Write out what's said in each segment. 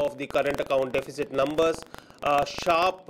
of the current account deficit numbers, sharp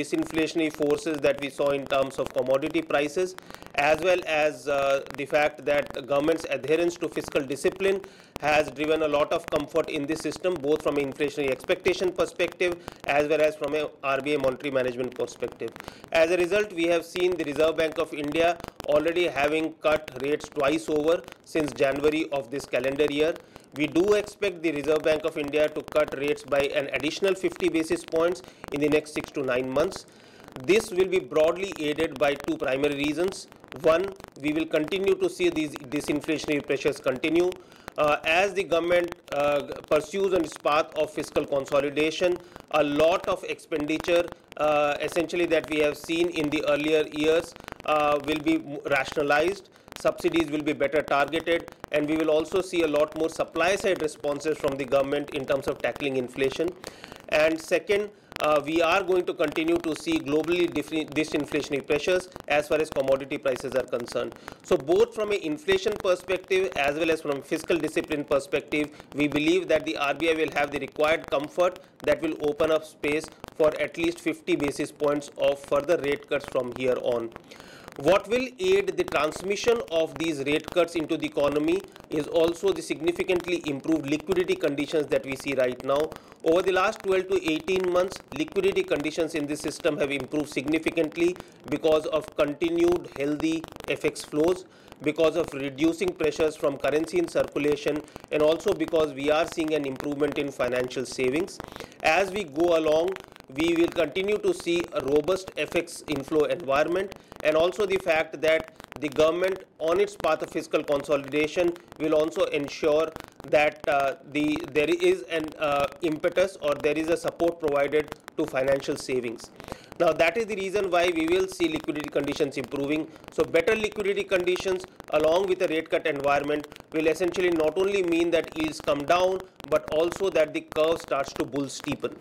disinflationary forces that we saw in terms of commodity prices, as well as the fact that government's adherence to fiscal discipline has driven a lot of comfort in the system, both from an inflationary expectation perspective as well as from a RBI monetary management perspective. As a result, we have seen the Reserve Bank of India already having cut rates twice over since January of this calendar year. We do expect the Reserve Bank of India to cut rates by an additional 50 basis points in the next 6 to 9 months. This will be broadly aided by two primary reasons. One, we will continue to see these disinflationary pressures continue. As the government pursues on its path of fiscal consolidation, a lot of expenditure essentially that we have seen in the earlier years will be rationalized. Subsidies will be better targeted, and we will also see a lot more supply side responses from the government in terms of tackling inflation. And second, we are going to continue to see globally disinflationary pressures as far as commodity prices are concerned. So both from an inflation perspective as well as from a fiscal discipline perspective, we believe that the RBI will have the required comfort that will open up space for at least 50 basis points of further rate cuts from here on. What will aid the transmission of these rate cuts into the economy is also the significantly improved liquidity conditions that we see right now. Over the last 12 to 18 months, liquidity conditions in the system have improved significantly because of continued healthy FX flows, because of reducing pressures from currency in circulation, and also because we are seeing an improvement in financial savings. As we go along, we will continue to see a robust FX inflow environment, and also the fact that the government on its path of fiscal consolidation will also ensure that there is an impetus or there is a support provided to financial savings. Now that is the reason why we will see liquidity conditions improving. So better liquidity conditions along with a rate cut environment will essentially not only mean that yields come down, but also that the curve starts to bull steepen.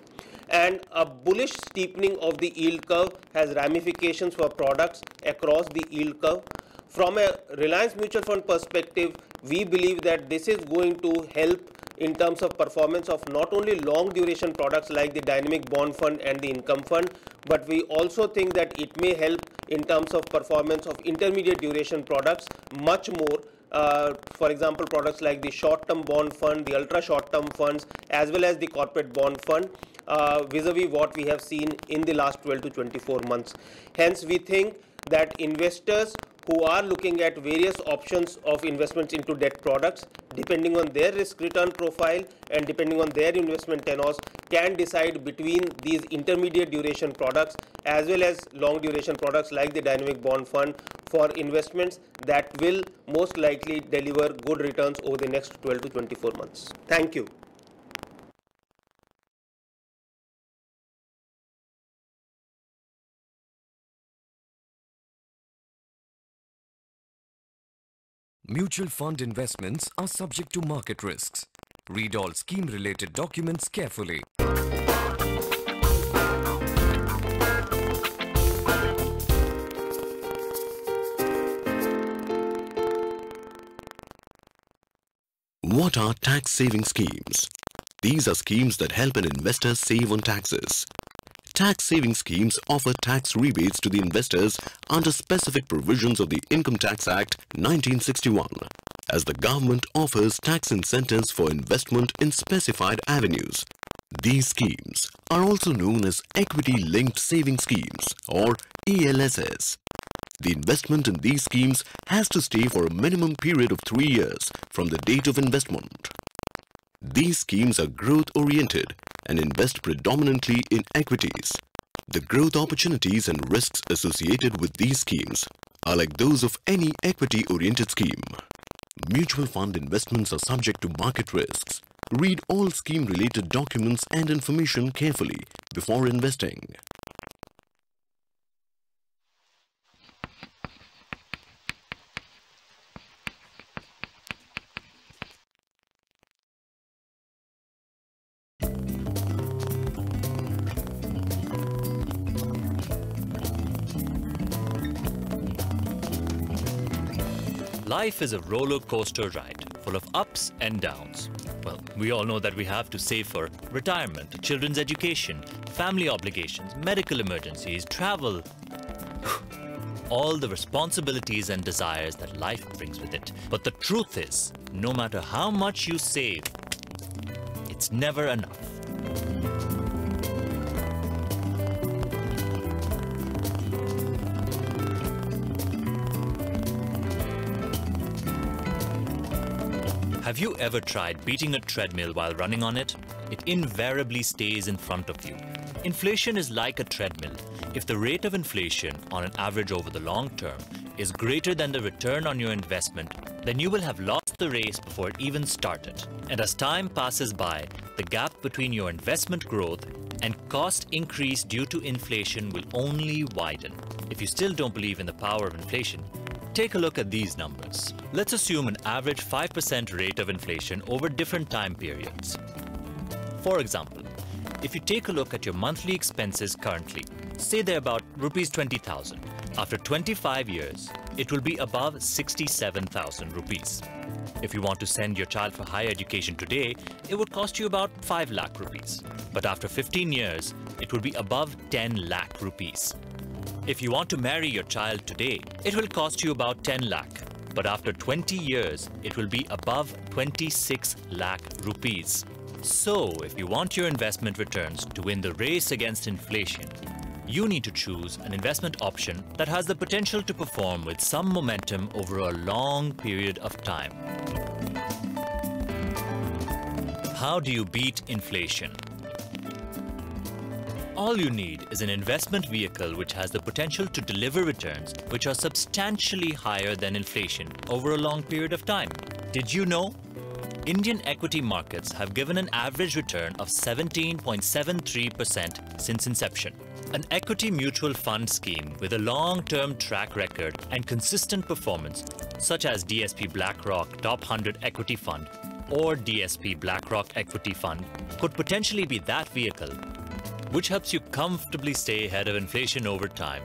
And a bullish steepening of the yield curve has ramifications for products across the yield curve. From a Reliance Mutual Fund perspective, we believe that this is going to help in terms of performance of not only long duration products like the dynamic bond fund and the income fund, but we also think that it may help in terms of performance of intermediate duration products much more. For example, products like the short-term bond fund, the ultra short-term funds, as well as the corporate bond fund, vis-a-vis what we have seen in the last 12 to 24 months. Hence, we think that investors who are looking at various options of investments into debt products, depending on their risk return profile and depending on their investment tenors, can decide between these intermediate duration products as well as long duration products like the dynamic bond fund for investments that will most likely deliver good returns over the next 12 to 24 months. Thank you. Mutual fund investments are subject to market risks. Read all scheme-related documents carefully. What are tax saving schemes? These are schemes that help an investor save on taxes. Tax saving schemes offer tax rebates to the investors under specific provisions of the Income Tax Act 1961, as the government offers tax incentives for investment in specified avenues. These schemes are also known as equity-linked saving schemes or ELSS. The investment in these schemes has to stay for a minimum period of 3 years from the date of investment. These schemes are growth-oriented and invest predominantly in equities. The growth opportunities and risks associated with these schemes are like those of any equity-oriented scheme. Mutual fund investments are subject to market risks. Read all scheme-related documents and information carefully before investing. Life is a roller coaster ride full of ups and downs. Well, We all know that we have to save for retirement, children's education, family obligations, medical emergencies, travel. All the responsibilities and desires that life brings with it. But the truth is, no matter how much you save, it's never enough. Have you ever tried beating a treadmill while running on it? It invariably stays in front of you. Inflation is like a treadmill. If the rate of inflation on an average over the long term is greater than the return on your investment, then you will have lost the race before it even started. And as time passes by, the gap between your investment growth and cost increase due to inflation will only widen. If you still don't believe in the power of inflation, take a look at these numbers. Let's assume an average 5% rate of inflation over different time periods. For example, if you take a look at your monthly expenses currently, say they're about rupees 20,000. After 25 years, it will be above 67,000 rupees. If you want to send your child for higher education today, it would cost you about 5 lakh rupees. But after 15 years, it will be above 10 lakh rupees. If you want to marry your child today, it will cost you about 10 lakh. But after 20 years, it will be above 26 lakh rupees. So, if you want your investment returns to win the race against inflation, you need to choose an investment option that has the potential to perform with some momentum over a long period of time. How do you beat inflation? All you need is an investment vehicle which has the potential to deliver returns which are substantially higher than inflation over a long period of time. Did you know? Indian equity markets have given an average return of 17.73% since inception. An equity mutual fund scheme with a long-term track record and consistent performance, such as DSP BlackRock Top 100 Equity Fund or DSP BlackRock Equity Fund, could potentially be that vehicle which helps you comfortably stay ahead of inflation over time.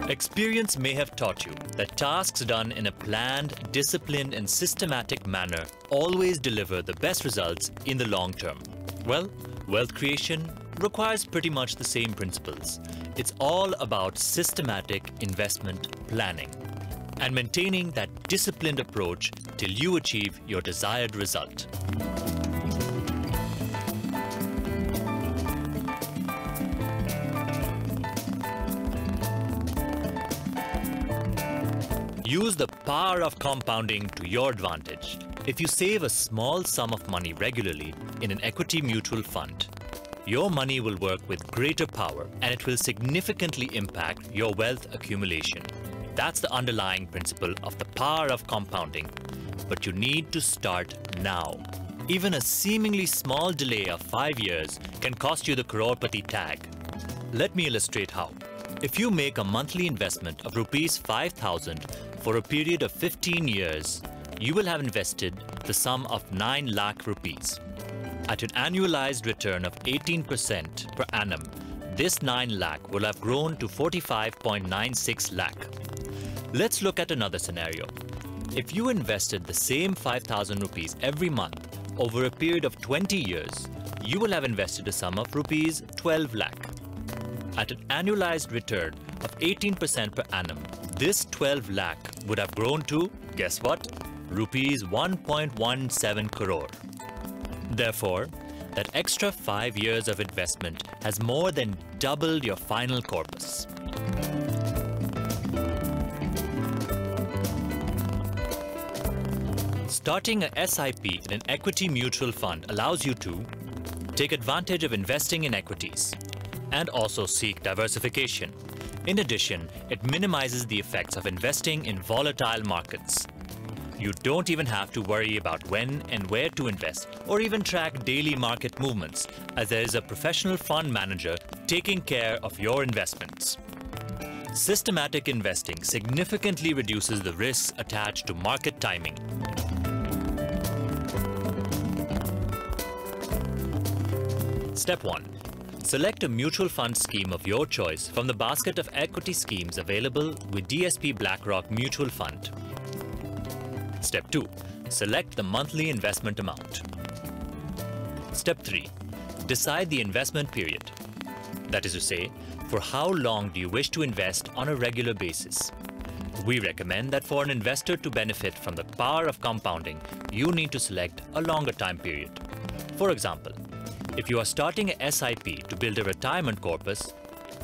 Experience may have taught you that tasks done in a planned, disciplined, and systematic manner always deliver the best results in the long term. Well, wealth creation requires pretty much the same principles. It's all about systematic investment planning and maintaining that disciplined approach till you achieve your desired result. Use the power of compounding to your advantage. If you save a small sum of money regularly in an equity mutual fund, your money will work with greater power and it will significantly impact your wealth accumulation. That's the underlying principle of the power of compounding. But you need to start now. Even a seemingly small delay of 5 years can cost you the crorepati tag. Let me illustrate how. If you make a monthly investment of rupees 5,000 for a period of 15 years, you will have invested the sum of 9 lakh rupees. At an annualized return of 18% per annum, this 9 lakh will have grown to 45.96 lakh. Let's look at another scenario. If you invested the same 5,000 rupees every month over a period of 20 years, you will have invested a sum of rupees 12 lakh. At an annualized return of 18% per annum, this 12 lakh would have grown to, guess what? Rupees 1.17 crore. Therefore, that extra 5 years of investment has more than doubled your final corpus. Starting a SIP in an equity mutual fund allows you to take advantage of investing in equities and also seek diversification. In addition, it minimizes the effects of investing in volatile markets. You don't even have to worry about when and where to invest or even track daily market movements, as there is a professional fund manager taking care of your investments. Systematic investing significantly reduces the risks attached to market timing. Step 1. Select a mutual fund scheme of your choice from the basket of equity schemes available with DSP BlackRock Mutual Fund. Step 2. Select the monthly investment amount. Step 3. Decide the investment period. That is to say, for how long do you wish to invest on a regular basis? We recommend that for an investor to benefit from the power of compounding, you need to select a longer time period. For example, if you are starting a SIP to build a retirement corpus,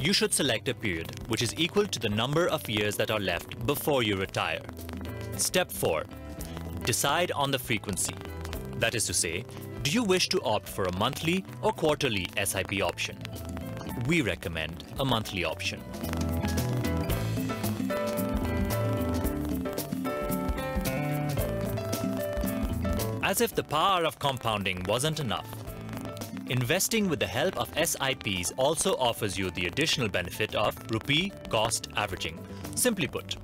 you should select a period which is equal to the number of years that are left before you retire. Step 4. Decide on the frequency. That is to say, do you wish to opt for a monthly or quarterly SIP option? We recommend a monthly option. As if the power of compounding wasn't enough, investing with the help of SIPs also offers you the additional benefit of rupee cost averaging. Simply put,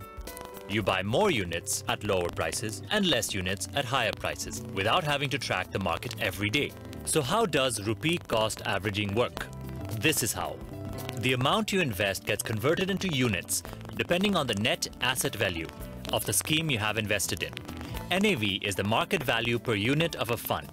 you buy more units at lower prices and less units at higher prices without having to track the market every day. So how does rupee cost averaging work? This is how. The amount you invest gets converted into units depending on the net asset value of the scheme you have invested in. NAV is the market value per unit of a fund.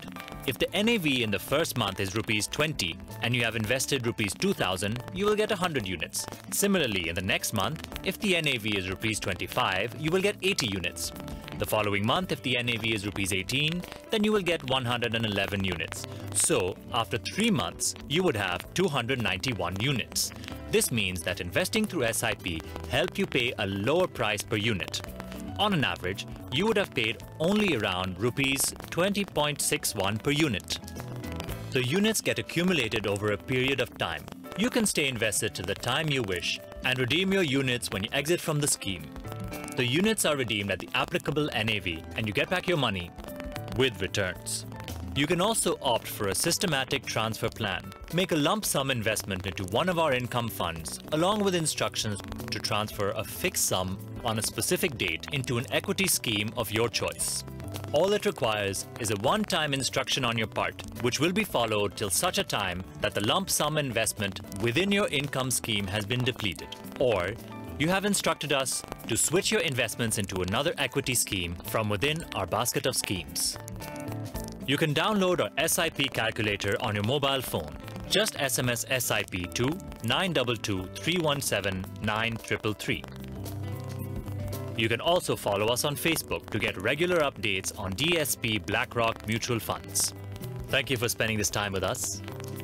If the NAV in the first month is rupees 20 and you have invested rupees 2000, you will get 100 units. Similarly, in the next month, if the NAV is rupees 25, you will get 80 units. The following month, if the NAV is rupees 18, then you will get 111 units. So, after 3 months, you would have 291 units. This means that investing through SIP helped you pay a lower price per unit. On an average, you would have paid only around rupees 20.61 per unit. The units get accumulated over a period of time. You can stay invested till the time you wish and redeem your units when you exit from the scheme. The units are redeemed at the applicable NAV and you get back your money with returns. You can also opt for a systematic transfer plan. Make a lump sum investment into one of our income funds along with instructions to transfer a fixed sum on a specific date into an equity scheme of your choice. All it requires is a one-time instruction on your part, which will be followed till such a time that the lump sum investment within your income scheme has been depleted. Or you have instructed us to switch your investments into another equity scheme from within our basket of schemes. You can download our SIP calculator on your mobile phone. Just SMS SIP to 922 317 9333. You can also follow us on Facebook to get regular updates on DSP BlackRock mutual funds. Thank you for spending this time with us.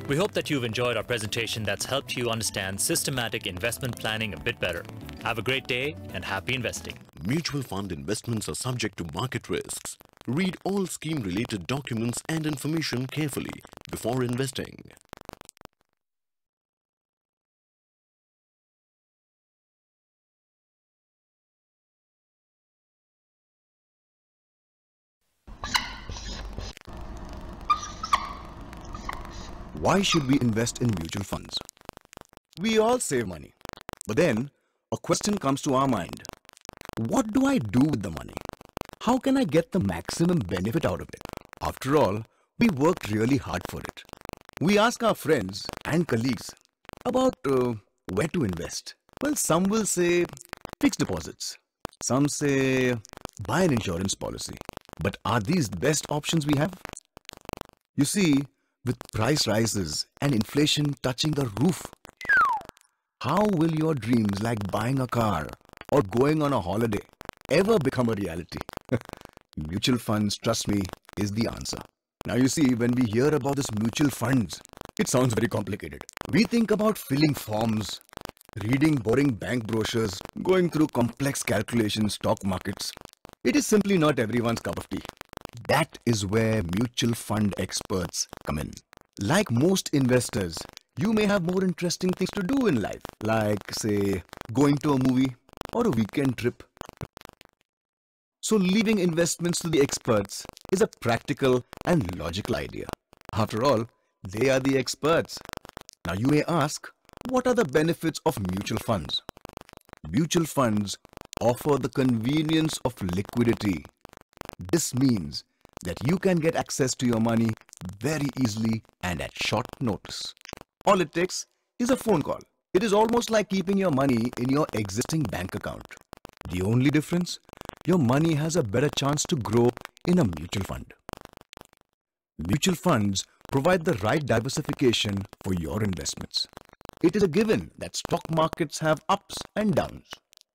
We hope that you've enjoyed our presentation that's helped you understand systematic investment planning a bit better. Have a great day and happy investing. Mutual fund investments are subject to market risks. Read all scheme-related documents and information carefully before investing. Why should we invest in mutual funds? We all save money. But then, a question comes to our mind. What do I do with the money? How can I get the maximum benefit out of it? After all, we worked really hard for it. We ask our friends and colleagues about where to invest. Well, some will say fixed deposits. Some say buy an insurance policy. But are these the best options we have? You see, with price rises and inflation touching the roof, how will your dreams like buying a car or going on a holiday ever become a reality? Mutual funds, trust me, is the answer. Now you see, when we hear about this mutual funds, it sounds very complicated. We think about filling forms, reading boring bank brochures, going through complex calculations, stock markets. It is simply not everyone's cup of tea. That is where mutual fund experts come in. Like most investors, you may have more interesting things to do in life, like, say, going to a movie or a weekend trip. So leaving investments to the experts is a practical and logical idea. After all, they are the experts. Now you may ask, what are the benefits of mutual funds? Mutual funds offer the convenience of liquidity. This means that you can get access to your money very easily and at short notice. All it takes is a phone call. It is almost like keeping your money in your existing bank account. The only difference, your money has a better chance to grow in a mutual fund. Mutual funds provide the right diversification for your investments. It is a given that stock markets have ups and downs.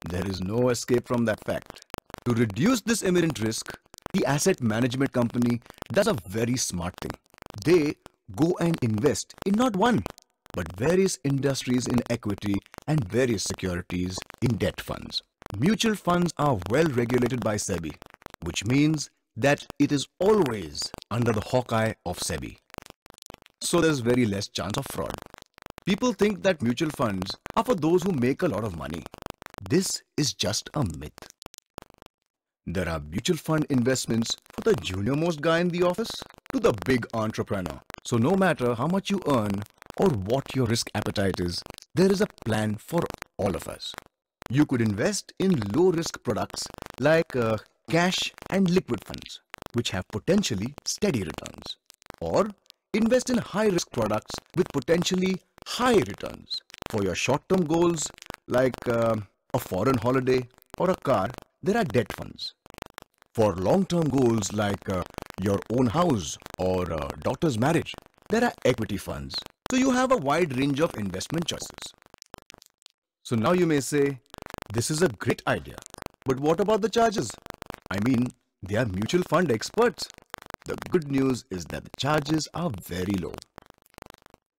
There is no escape from that fact. To reduce this inherent risk, the asset management company does a very smart thing. They go and invest in not one, but various industries in equity and various securities in debt funds. Mutual funds are well regulated by SEBI, which means that it is always under the hawk-eye of SEBI. So there's very less chance of fraud. People think that mutual funds are for those who make a lot of money. This is just a myth. There are mutual fund investments for the junior-most guy in the office to the big entrepreneur. So no matter how much you earn or what your risk appetite is, there is a plan for all of us. You could invest in low-risk products like cash and liquid funds, which have potentially steady returns. Or invest in high-risk products with potentially high returns. For your short-term goals like a foreign holiday or a car, there are debt funds. For long-term goals like your own house or daughter's marriage, there are equity funds. So you have a wide range of investment choices. So now you may say, this is a great idea, but what about the charges? I mean, they are mutual fund experts. The good news is that the charges are very low.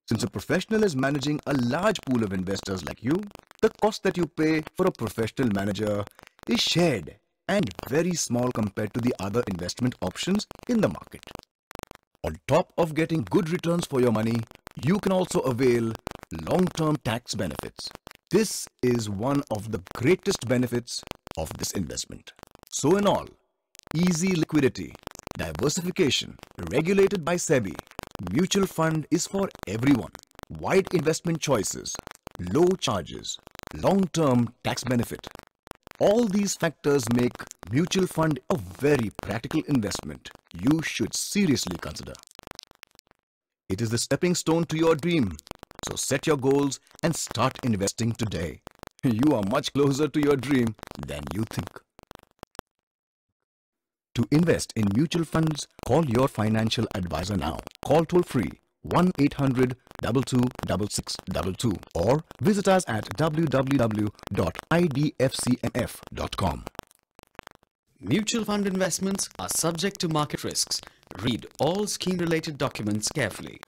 Since a professional is managing a large pool of investors like you, the cost that you pay for a professional manager is shared and very small compared to the other investment options in the market. On top of getting good returns for your money, you can also avail long-term tax benefits. This is one of the greatest benefits of this investment. So in all, easy liquidity, diversification, regulated by SEBI, mutual fund is for everyone. Wide investment choices, low charges, long-term tax benefit. All these factors make mutual fund a very practical investment you should seriously consider. It is the stepping stone to your dream. So set your goals and start investing today. You are much closer to your dream than you think. To invest in mutual funds, call your financial advisor now. Call toll-free 1-800-226622 or visit us at www.idfcmf.com. Mutual fund investments are subject to market risks. Read all scheme-related documents carefully.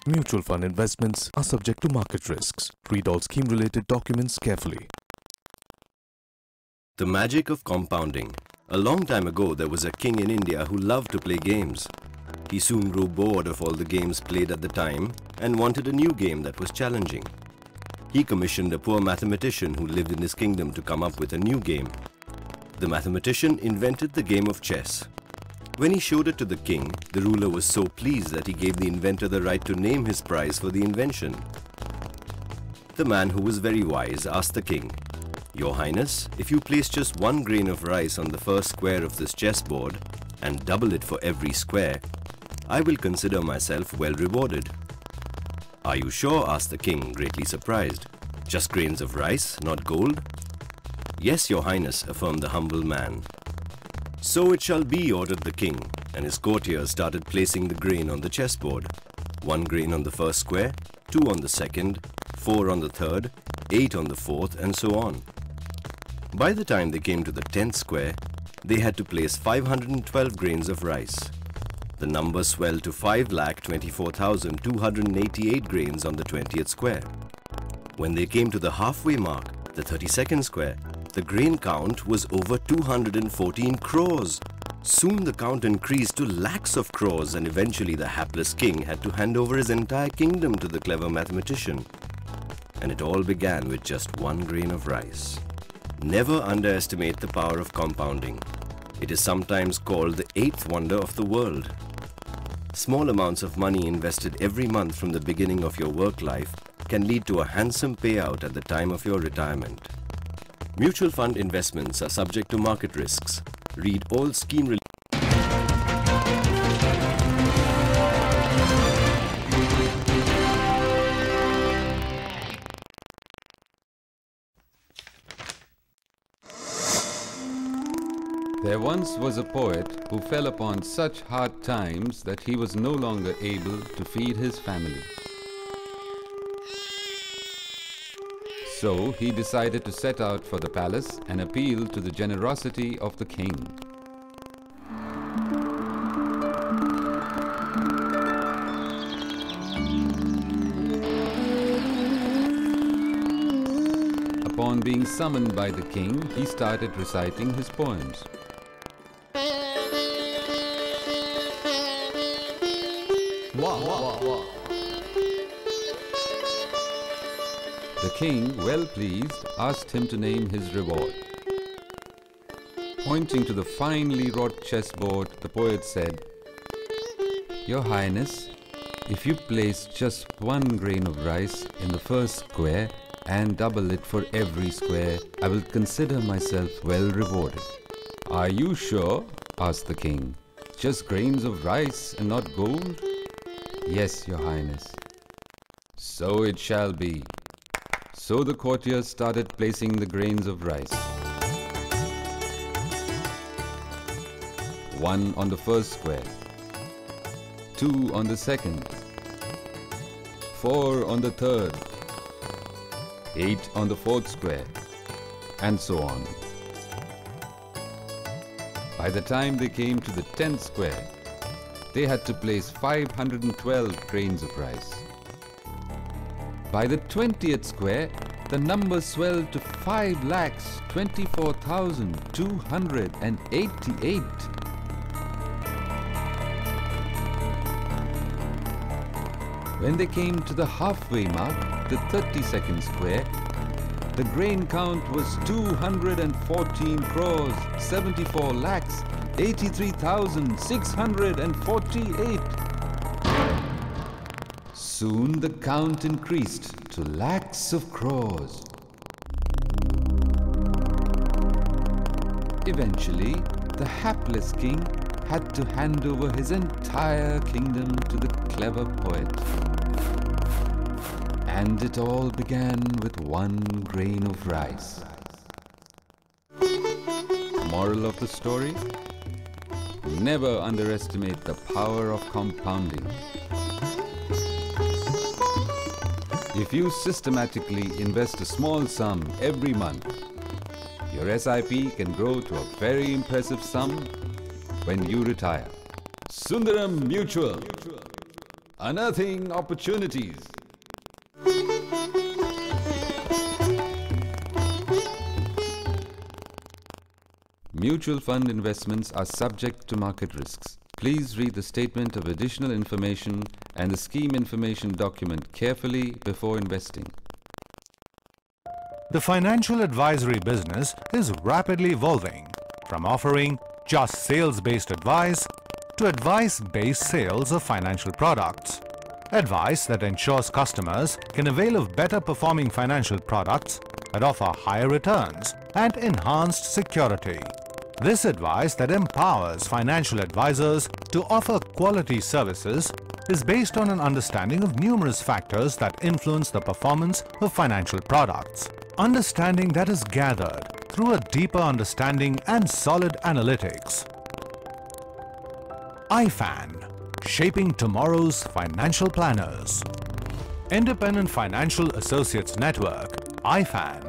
Mutual fund investments are subject to market risks. Read all scheme-related documents carefully. The magic of compounding. A long time ago, there was a king in India who loved to play games. He soon grew bored of all the games played at the time and wanted a new game that was challenging. He commissioned a poor mathematician who lived in his kingdom to come up with a new game. The mathematician invented the game of chess. When he showed it to the king, the ruler was so pleased that he gave the inventor the right to name his prize for the invention. The man, who was very wise, asked the king, "Your Highness, if you place just one grain of rice on the first square of this chessboard and double it for every square, I will consider myself well rewarded." "Are you sure?" asked the king, greatly surprised. "Just grains of rice, not gold?" "Yes, Your Highness," affirmed the humble man. "So it shall be," ordered the king, and his courtiers started placing the grain on the chessboard. 1 grain on the first square, 2 on the second, 4 on the third, 8 on the fourth, and so on. By the time they came to the 10th square, they had to place 512 grains of rice. The number swelled to 5,24,288 grains on the 20th square. When they came to the halfway mark, the 32nd square, the grain count was over 214 crores. Soon the count increased to lakhs of crores, and eventually the hapless king had to hand over his entire kingdom to the clever mathematician. And it all began with just one grain of rice. Never underestimate the power of compounding. It is sometimes called the eighth wonder of the world. Small amounts of money invested every month from the beginning of your work life can lead to a handsome payout at the time of your retirement. Mutual fund investments are subject to market risks. Read all scheme There once was a poet who fell upon such hard times that he was no longer able to feed his family. So he decided to set out for the palace and appeal to the generosity of the king. Upon being summoned by the king, he started reciting his poems. The king, well pleased, asked him to name his reward. Pointing to the finely wrought chessboard, the poet said, "Your Highness, if you place just one grain of rice in the first square and double it for every square, I will consider myself well rewarded." "Are you sure?" asked the king. "Just grains of rice and not gold?" "Yes, Your Highness." "So it shall be." So the courtiers started placing the grains of rice. One on the first square, 2 on the second, 4 on the third, 8 on the fourth square, and so on. By the time they came to the 10th square, they had to place 512 grains of rice. By the 20th square, the number swelled to 5,24,288. When they came to the halfway mark, the 32nd square, the grain count was 214 crores, 74 lakhs, 83,648. Soon the count increased to lakhs of crores. Eventually, the hapless king had to hand over his entire kingdom to the clever poet. And it all began with one grain of rice. Moral of the story? Never underestimate the power of compounding. If you systematically invest a small sum every month, your SIP can grow to a very impressive sum when you retire. Sundaram Mutual, unearthing opportunities. Mutual fund investments are subject to market risks. Please read the statement of additional information and the scheme information document carefully before investing. The financial advisory business is rapidly evolving from offering just sales-based advice to advice-based sales of financial products. Advice that ensures customers can avail of better performing financial products that offer higher returns and enhanced security. This advice that empowers financial advisors to offer quality services is based on an understanding of numerous factors that influence the performance of financial products. Understanding that is gathered through a deeper understanding and solid analytics. Ifan, shaping tomorrow's financial planners. Independent Financial Associates Network, Ifan,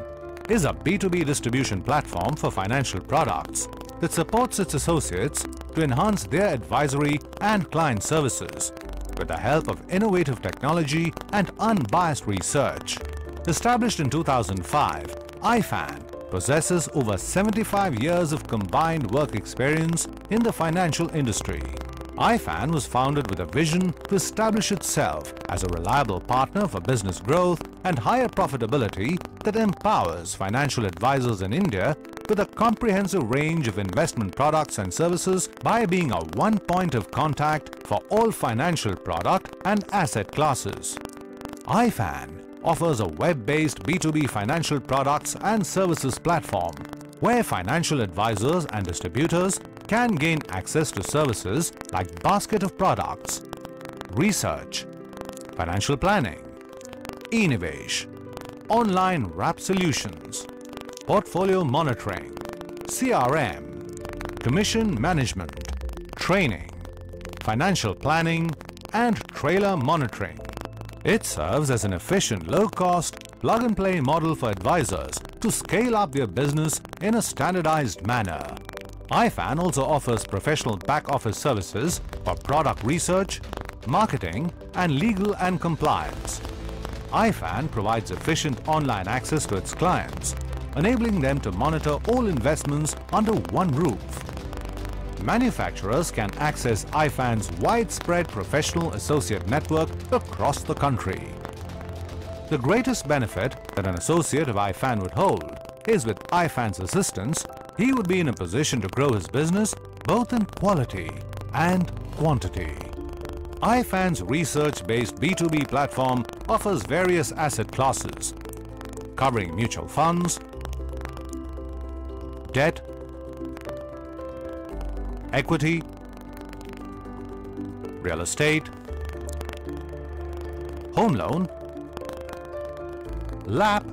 is a B2B distribution platform for financial products that supports its associates to enhance their advisory and client services with the help of innovative technology and unbiased research. Established in 2005, Ifan possesses over 75 years of combined work experience in the financial industry. Ifan was founded with a vision to establish itself as a reliable partner for business growth and higher profitability that empowers financial advisors in India with a comprehensive range of investment products and services by being a one point of contact for all financial product and asset classes. Ifan offers a web-based B2B financial products and services platform where financial advisors and distributors can gain access to services like basket of products, research, financial planning, e-Nivesh, online wrap solutions, portfolio monitoring, CRM, commission management, training, financial planning, and trailer monitoring. It serves as an efficient, low-cost, plug-and-play model for advisors to scale up their business in a standardized manner. Ifan also offers professional back-office services for product research, marketing, and legal and compliance. Ifan provides efficient online access to its clients, enabling them to monitor all investments under one roof. Manufacturers can access Ifan's widespread professional associate network across the country. The greatest benefit that an associate of Ifan would hold is with Ifan's assistance, he would be in a position to grow his business both in quality and quantity. Ifan's research-based B2B platform offers various asset classes, covering mutual funds, debt, equity, real estate, home loan, LAP,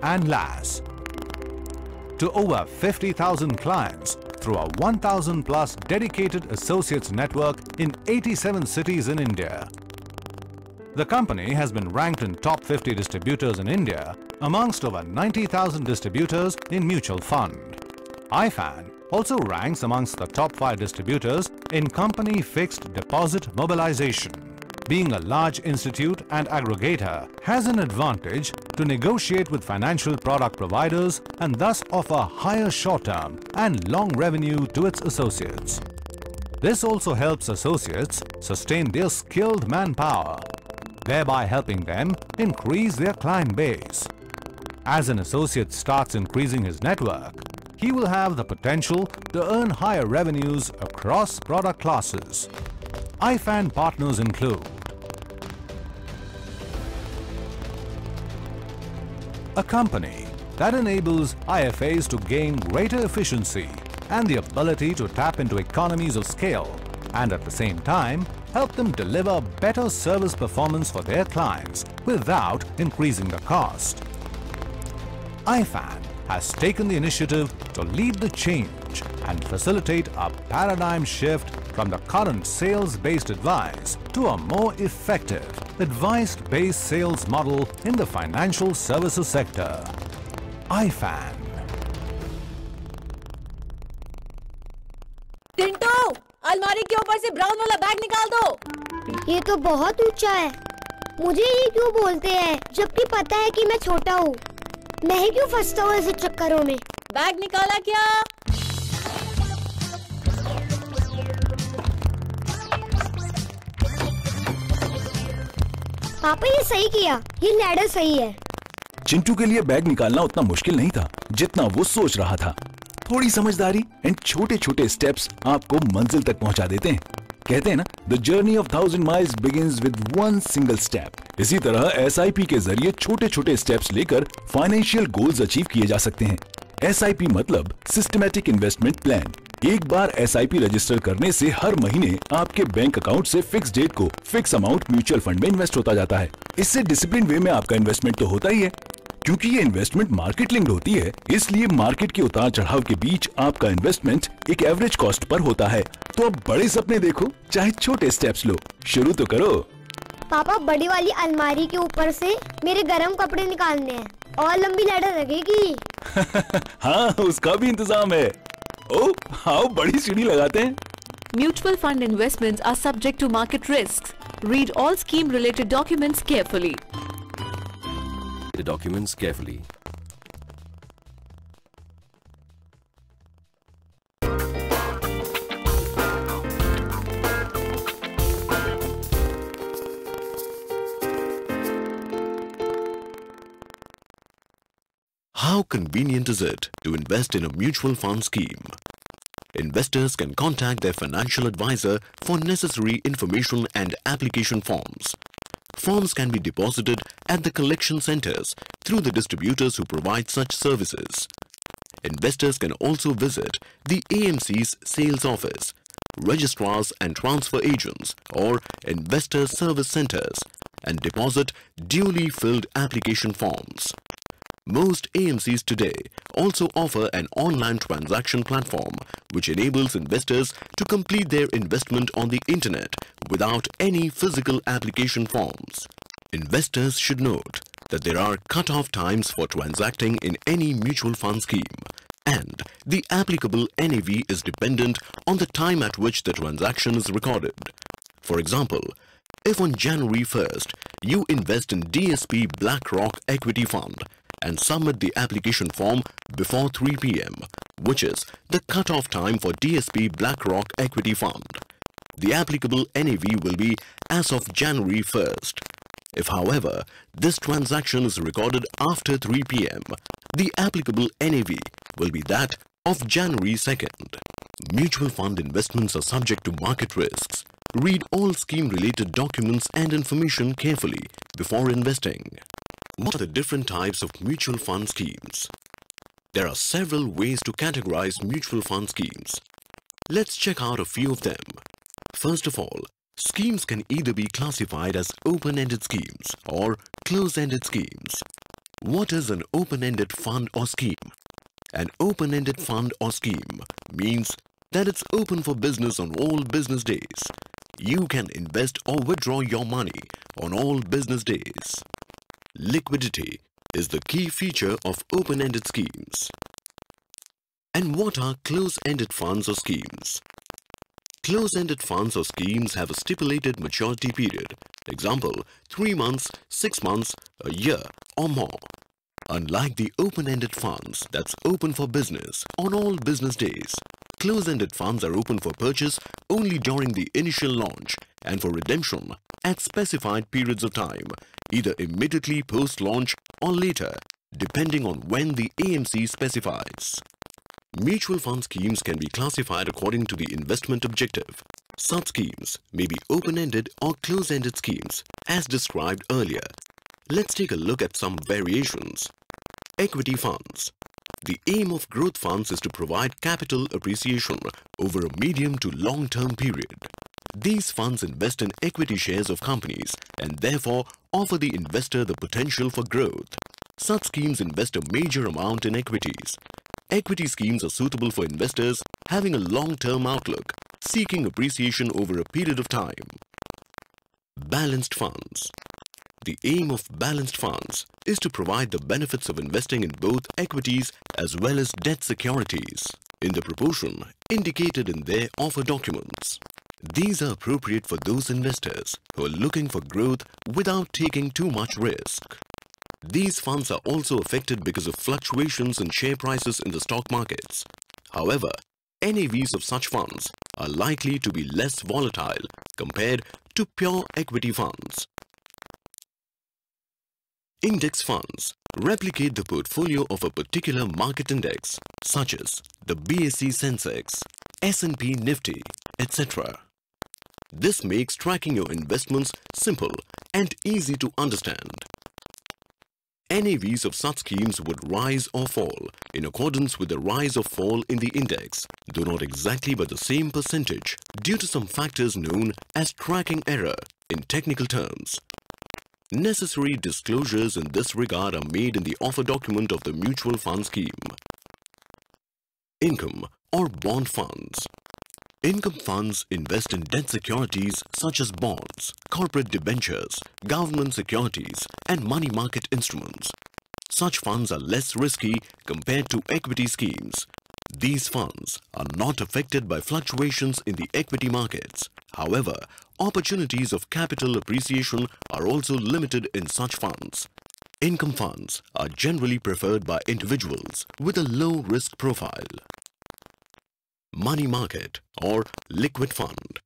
and LAS to over 50,000 clients through a 1,000 plus dedicated associates network in 87 cities in India. The company has been ranked in top 50 distributors in India amongst over 90,000 distributors in mutual fund. Ifan also ranks amongst the top 5 distributors in company fixed deposit mobilization. Being a large institute and aggregator has an advantage to negotiate with financial product providers and thus offer higher short-term and long revenue to its associates. This also helps associates sustain their skilled manpower, thereby helping them increase their client base. As an associate starts increasing his network, he will have the potential to earn higher revenues across product classes. Ifan partners include a company that enables IFAs to gain greater efficiency and the ability to tap into economies of scale and at the same time help them deliver better service performance for their clients without increasing the cost. Ifan has taken the initiative to lead the change and facilitate a paradigm shift from the current sales-based advice to a more effective, advice-based sales model in the financial services sector. Ifan. Tinto, अलमारी के ऊपर से brown वाला bag निकाल दो। ये तो बहुत ऊंचा है। मुझे ये क्यों बोलते हैं जबकि पता है कि मैं छोटा हूँ? मैं ही क्यों फंसता हूँ ऐसे चक्करों में? बैग निकाला क्या? पापा ये सही किया, ये लैडर सही है। चिंटू के लिए बैग निकालना उतना मुश्किल नहीं था जितना वो सोच रहा था। थोड़ी समझदारी एंड छोटे छोटे स्टेप्स आपको मंजिल तक पहुंचा देते हैं। कहते हैं ना, the journey of 1000 miles begins with one single step. इसी तरह SIP के जरिए छोटे छोटे स्टेप्स लेकर फाइनेंशियल गोल्स अचीव किए जा सकते हैं। SIP मतलब सिस्टमैटिक इन्वेस्टमेंट प्लान। एक बार SIP रजिस्टर करने से हर महीने आपके बैंक अकाउंट से फिक्स डेट को फिक्स अमाउंट म्यूचुअल फंड में इन्वेस्ट होता जाता है। इससे डिसिप्लिन वे में आपका इन्वेस्टमेंट तो होता ही है। क्योंकि ये इन्वेस्टमेंट मार्केट लिंक्ड होती है, इसलिए मार्केट के उतार चढ़ाव के बीच आपका इन्वेस्टमेंट एक एवरेज कॉस्ट पर होता है। तो अब बड़े सपने देखो, चाहे छोटे स्टेप्स लो, शुरू तो करो। पापा, बड़ी वाली अलमारी के ऊपर से मेरे गरम कपड़े निकालने हैं और लंबी लैडर लगेगी। हाँ, उसका भी इंतजाम है। ओ, हाँ, बड़ी सीढ़ी लगाते हैं। Mutual fund investments are subject to market risks. Read all scheme-related documents carefully. The documents carefully. How convenient is it to invest in a mutual fund scheme? Investors can contact their financial advisor for necessary information and application forms. Forms can be deposited at the collection centers through the distributors who provide such services. Investors can also visit the AMC's sales office, registrars and transfer agents or investor service centers and deposit duly filled application forms. Most AMCs today also offer an online transaction platform which enables investors to complete their investment on the internet without any physical application forms. Investors should note that there are cut-off times for transacting in any mutual fund scheme, and the applicable NAV is dependent on the time at which the transaction is recorded. For example, if on January 1st you invest in DSP BlackRock Equity Fund and submit the application form before 3 p.m., which is the cut-off time for DSP BlackRock Equity Fund, the applicable NAV will be as of January 1st. If, however, this transaction is recorded after 3 p.m., the applicable NAV will be that of January 2nd. Mutual fund investments are subject to market risks. Read all scheme-related documents and information carefully before investing. What are the different types of mutual fund schemes? There are several ways to categorize mutual fund schemes. Let's check out a few of them. First of all, schemes can either be classified as open-ended schemes or closed-ended schemes. What is an open-ended fund or scheme? An open-ended fund or scheme means that it's open for business on all business days. You can invest or withdraw your money on all business days. Liquidity is the key feature of open-ended schemes. And what are closed-ended funds or schemes? Closed-ended funds or schemes have a stipulated maturity period. Example, 3 months, 6 months, a year or more. Unlike the open-ended funds that's open for business on all business days, closed-ended funds are open for purchase only during the initial launch and for redemption at specified periods of time, either immediately post-launch or later, depending on when the AMC specifies. Mutual fund schemes can be classified according to the investment objective. Such schemes may be open-ended or closed-ended schemes, as described earlier. Let's take a look at some variations. Equity funds. The aim of growth funds is to provide capital appreciation over a medium to long-term period. These funds invest in equity shares of companies and therefore offer the investor the potential for growth. Such schemes invest a major amount in equities. Equity schemes are suitable for investors having a long-term outlook, seeking appreciation over a period of time. Balanced funds. The aim of balanced funds is to provide the benefits of investing in both equities as well as debt securities in the proportion indicated in their offer documents. These are appropriate for those investors who are looking for growth without taking too much risk. These funds are also affected because of fluctuations in share prices in the stock markets. However, NAVs of such funds are likely to be less volatile compared to pure equity funds. Index funds replicate the portfolio of a particular market index, such as the BSE Sensex, S&P Nifty, etc. This makes tracking your investments simple and easy to understand. NAVs of such schemes would rise or fall in accordance with the rise or fall in the index, though not exactly by the same percentage due to some factors known as tracking error in technical terms. Necessary disclosures in this regard are made in the offer document of the mutual fund scheme. Income or bond funds. Income funds invest in debt securities such as bonds, corporate debentures, government securities, and money market instruments. Such funds are less risky compared to equity schemes. These funds are not affected by fluctuations in the equity markets. However, opportunities of capital appreciation are also limited in such funds. Income funds are generally preferred by individuals with a low risk profile. Money market or liquid fund.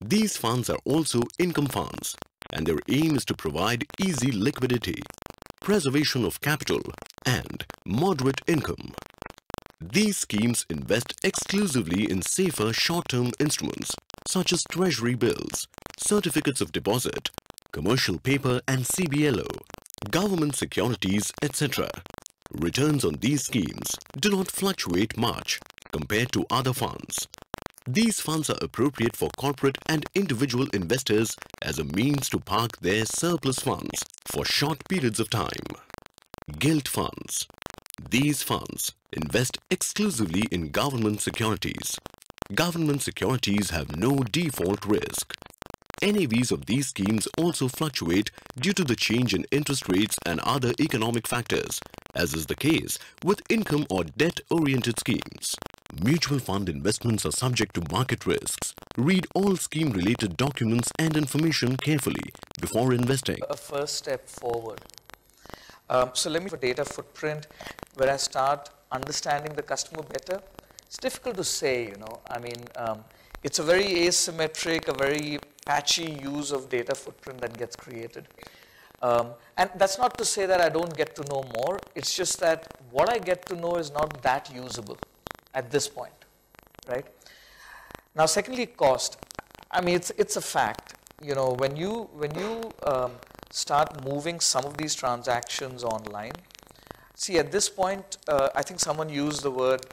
These funds are also income funds, and their aim is to provide easy liquidity, preservation of capital, and moderate income. These schemes invest exclusively in safer short-term instruments such as treasury bills, certificates of deposit, commercial paper and CBLO, government securities, etc. Returns on these schemes do not fluctuate much compared to other funds. These funds are appropriate for corporate and individual investors as a means to park their surplus funds for short periods of time. Gilt funds. These funds invest exclusively in government securities. Government securities have no default risk. NAVs of these schemes also fluctuate due to the change in interest rates and other economic factors, as is the case with income or debt-oriented schemes. Mutual fund investments are subject to market risks. Read all scheme-related documents and information carefully before investing. A first step forward. So let me for data footprint, where I start understanding the customer better. It's difficult to say, you know. I mean, it's a very asymmetric, a very patchy use of data footprint that gets created. And that's not to say that I don't get to know more. It's just that what I get to know is not that usable at this point, right? Now, secondly, cost. I mean, it's a fact. You know, when you start moving some of these transactions online, see, at this point, I think someone used the word,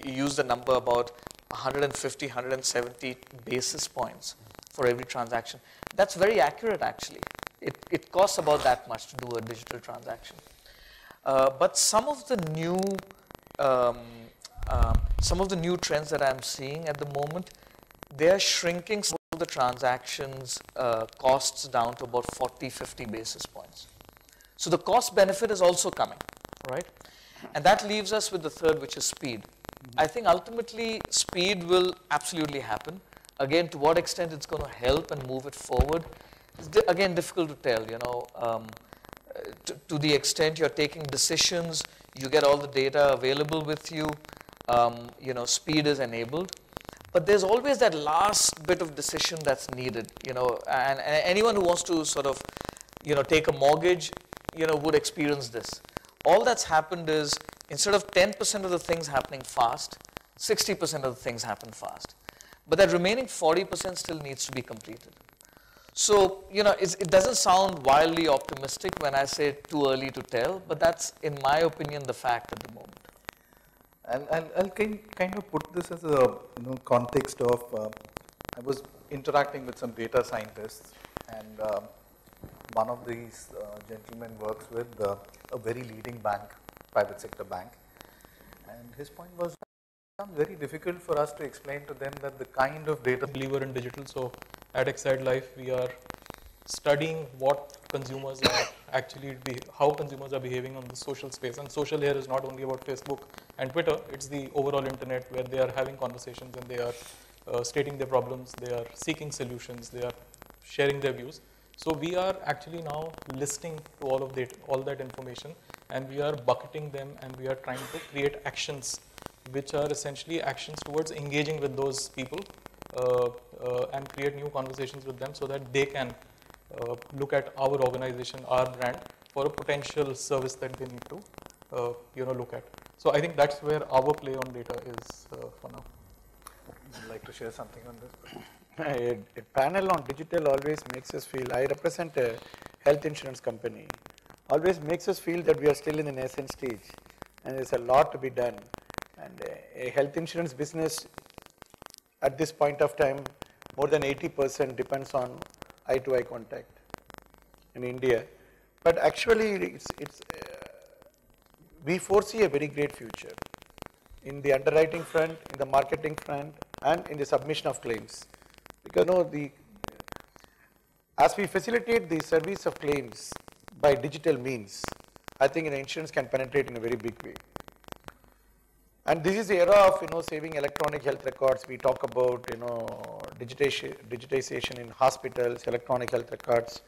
used the number about 150, 170 basis points for every transaction. That's very accurate, actually. It costs about that much to do a digital transaction. But some of the new trends that I'm seeing at the moment, they're shrinking some of the transactions costs down to about 40, 50 basis points. So the cost benefit is also coming, right? And that leaves us with the third, which is speed. I think ultimately speed will absolutely happen. Again, to what extent it's going to help and move it forward, is again difficult to tell. You know, to the extent you're taking decisions, you get all the data available with you. You know, speed is enabled. But there's always that last bit of decision that's needed, you know, and anyone who wants to sort of, you know, take a mortgage, you know, would experience this. All that's happened is instead of 10% of the things happening fast, 60% of the things happen fast. But that remaining 40% still needs to be completed. So, you know, it doesn't sound wildly optimistic when I say too early to tell, but that's, in my opinion, the fact at the moment. I'll kind of put this as a context of I was interacting with some data scientists, and one of these gentlemen works with a very leading bank, private sector bank, and his point was it's very difficult for us to explain to them that the kind of data believer in digital. So at Excite Life, we are studying what consumers are actually, how consumers are behaving on the social space. And social here is not only about Facebook and Twitter, it's the overall internet where they are having conversations and they are stating their problems, they are seeking solutions, they are sharing their views. So we are actually now listening to all that information, and we are bucketing them, and we are trying to create actions which are essentially actions towards engaging with those people and create new conversations with them so that they can look at our organization, our brand, for a potential service that they need to look at. So I think that's where our play on data is for now. Would you like to share something on this? A panel on digital always makes us feel, I represent a health insurance company, always makes us feel that we are still in the nascent stage and there's a lot to be done. And a health insurance business at this point of time, more than 80% depends on eye-to-eye contact in India. But actually, we foresee a very great future in the underwriting front, in the marketing front, and in the submission of claims. Because as we facilitate the service of claims by digital means, I think the insurance can penetrate in a very big way. And this is the era of, saving electronic health records. We talk about, digitization in hospitals, electronic health records.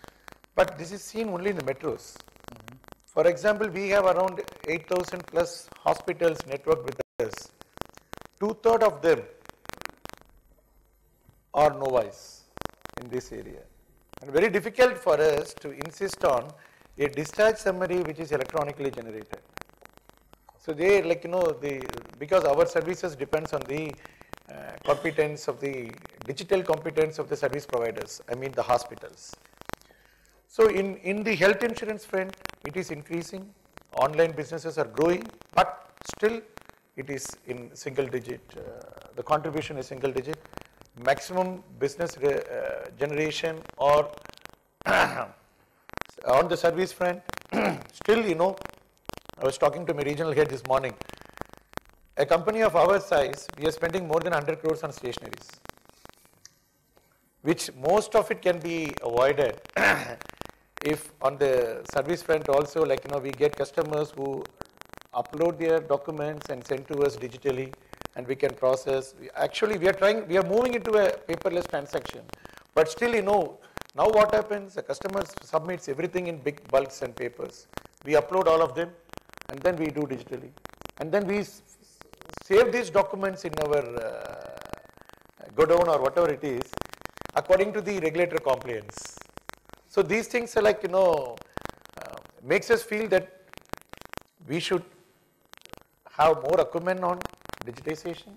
But this is seen only in the metros. For example, we have around 8,000 plus hospitals networked with us. 2/3 of them are novice in this area. And very difficult for us to insist on a discharge summary which is electronically generated. So they because our services depends on the competence of the digital competence of the service providers, I mean the hospitals. So in the health insurance front, it is increasing, online businesses are growing, but still it is in single digit, the contribution is single digit. Maximum business generation or on the service front, still I was talking to my regional head this morning. A company of our size, we are spending more than 100 crores on stationeries, which most of it can be avoided if on the service front also, we get customers who upload their documents and send to us digitally, and we can process. Actually, we are moving into a paperless transaction, but still, now what happens? The customer submits everything in big bulks and papers. We upload all of them, and then we do digitally, and then we save these documents in our godown or whatever it is, according to the regulatory compliance. So these things are makes us feel that we should have more acumen on digitization,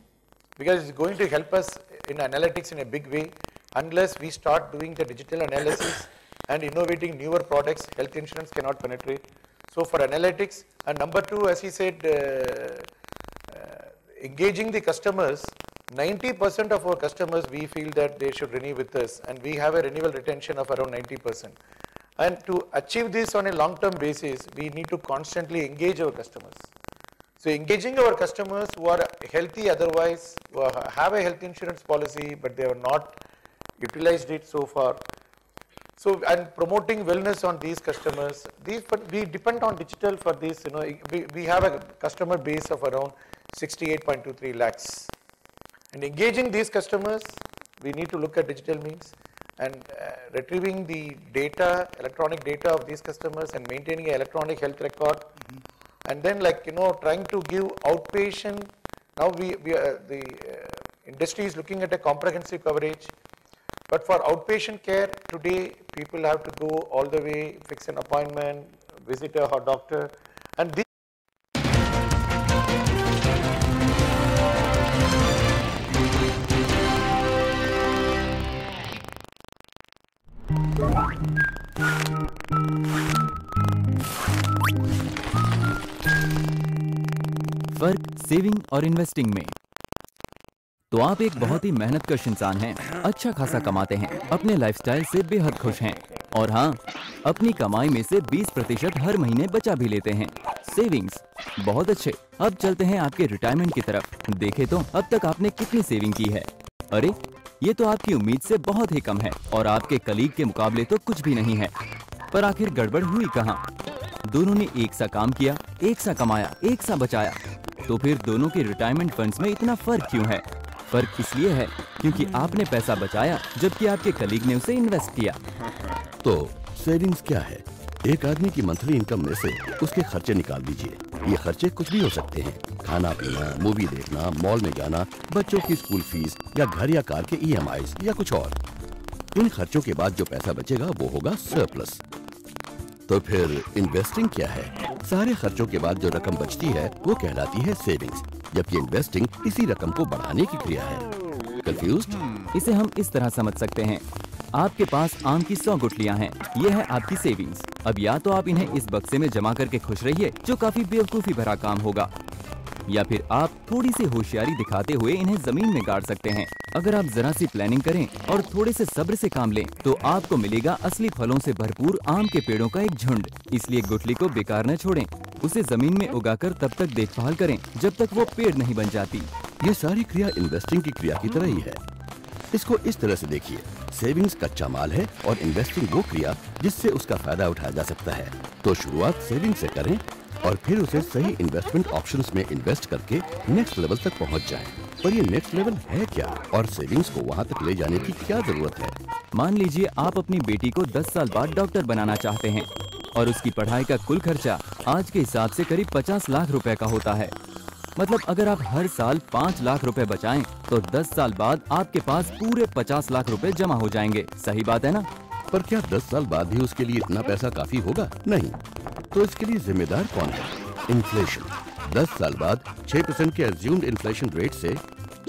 because it's going to help us in analytics in a big way. Unless we start doing the digital analysis and innovating newer products, health insurance cannot penetrate. So for analytics, and number two, as he said, engaging the customers, 90% of our customers, we feel that they should renew with us, and we have a renewal retention of around 90%. And to achieve this on a long-term basis, we need to constantly engage our customers. So engaging our customers who are healthy otherwise, who have a health insurance policy, but they have not utilized it so far. So, and promoting wellness on these customers, we depend on digital for this. We have a customer base of around 68.23 lakhs. And engaging these customers, we need to look at digital means and retrieving the data, electronic data of these customers and maintaining an electronic health record. And then trying to give outpatient. Now the industry is looking at a comprehensive coverage. But for outpatient care, today people have to go all the way, fix an appointment, visit a doctor, and this फर्क saving और investing में। तो आप एक बहुत ही मेहनतकश इंसान हैं, अच्छा खासा कमाते हैं, अपने लाइफस्टाइल से बेहद खुश हैं और हाँ, अपनी कमाई में से 20% हर महीने बचा भी लेते हैं। सेविंग्स बहुत अच्छे। अब चलते हैं आपके रिटायरमेंट की तरफ। देखें तो अब तक आपने कितनी सेविंग की है? अरे ये तो आपकी उम्मीद से बहुत ही कम है और आपके कलीग के मुकाबले तो कुछ भी नहीं है। पर आखिर गड़बड़ हुई कहाँ? दोनों ने एक सा काम किया, एक सा कमाया, एक सा बचाया, तो फिर दोनों के रिटायरमेंट फंड्स में इतना फर्क क्यों है? फर्क इसलिए है क्योंकि आपने पैसा बचाया जबकि आपके कलीग ने उसे इन्वेस्ट किया। तो सेविंग्स क्या है? एक आदमी की मंथली इनकम में से उसके खर्चे निकाल दीजिए। ये खर्चे कुछ भी हो सकते हैं, खाना पीना, मूवी देखना, मॉल में जाना, बच्चों की स्कूल फीस या घर या कार के EMIs या कुछ और। इन खर्चों के बाद जो पैसा बचेगा वो होगा सरप्लस। तो फिर इन्वेस्टिंग क्या है? सारे खर्चों के बाद जो रकम बचती है वो कहलाती है सेविंग्स, जबकि इन्वेस्टिंग इसी रकम को बढ़ाने की क्रिया है। कंफ्यूज्ड? इसे हम इस तरह समझ सकते हैं, आपके पास आम की 100 गुठलियां हैं, ये है आपकी सेविंग्स। अब या तो आप इन्हें इस बक्से में जमा करके खुश रहिए, जो काफी बेवकूफी भरा काम होगा, या फिर आप थोड़ी सी होशियारी दिखाते हुए इन्हें जमीन में गाड़ सकते हैं। अगर आप जरा सी प्लानिंग करें और थोड़े से सब्र से काम लें, तो आपको मिलेगा असली फलों से भरपूर आम के पेड़ों का एक झुंड। इसलिए गुठली को बेकार न छोड़ें, उसे जमीन में उगाकर तब तक देखभाल करें जब तक वो पेड़ नहीं बन जाती। ये सारी क्रिया इन्वेस्टिंग की क्रिया की तरह ही है। इसको इस तरह से देखिए, सेविंग्स कच्चा माल है और इन्वेस्टिंग वो क्रिया जिससे उसका फायदा उठाया जा सकता है। तो शुरुआत सेविंग से करें और फिर उसे सही इन्वेस्टमेंट ऑप्शंस में इन्वेस्ट करके नेक्स्ट लेवल तक पहुंच जाएं। पर ये नेक्स्ट लेवल है क्या और सेविंग्स को वहां तक ले जाने की क्या जरूरत है? मान लीजिए आप अपनी बेटी को 10 साल बाद डॉक्टर बनाना चाहते हैं और उसकी पढ़ाई का कुल खर्चा आज के हिसाब से करीब 50 लाख रुपए का होता है। मतलब अगर आप हर साल 5 लाख रुपए बचाएं तो 10 साल बाद आपके पास पूरे 50 लाख रुपए जमा हो जाएंगे। सही बात है ना? पर क्या 10 साल बाद भी उसके लिए इतना पैसा काफी होगा? नहीं। तो इसके लिए जिम्मेदार कौन है? इन्फ्लेशन। 10 साल बाद 6% के एज्यूम्ड इन्फ्लेशन रेट से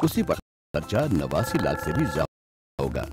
उसी पर खर्चा 89 लाख से भी ज्यादा होगा।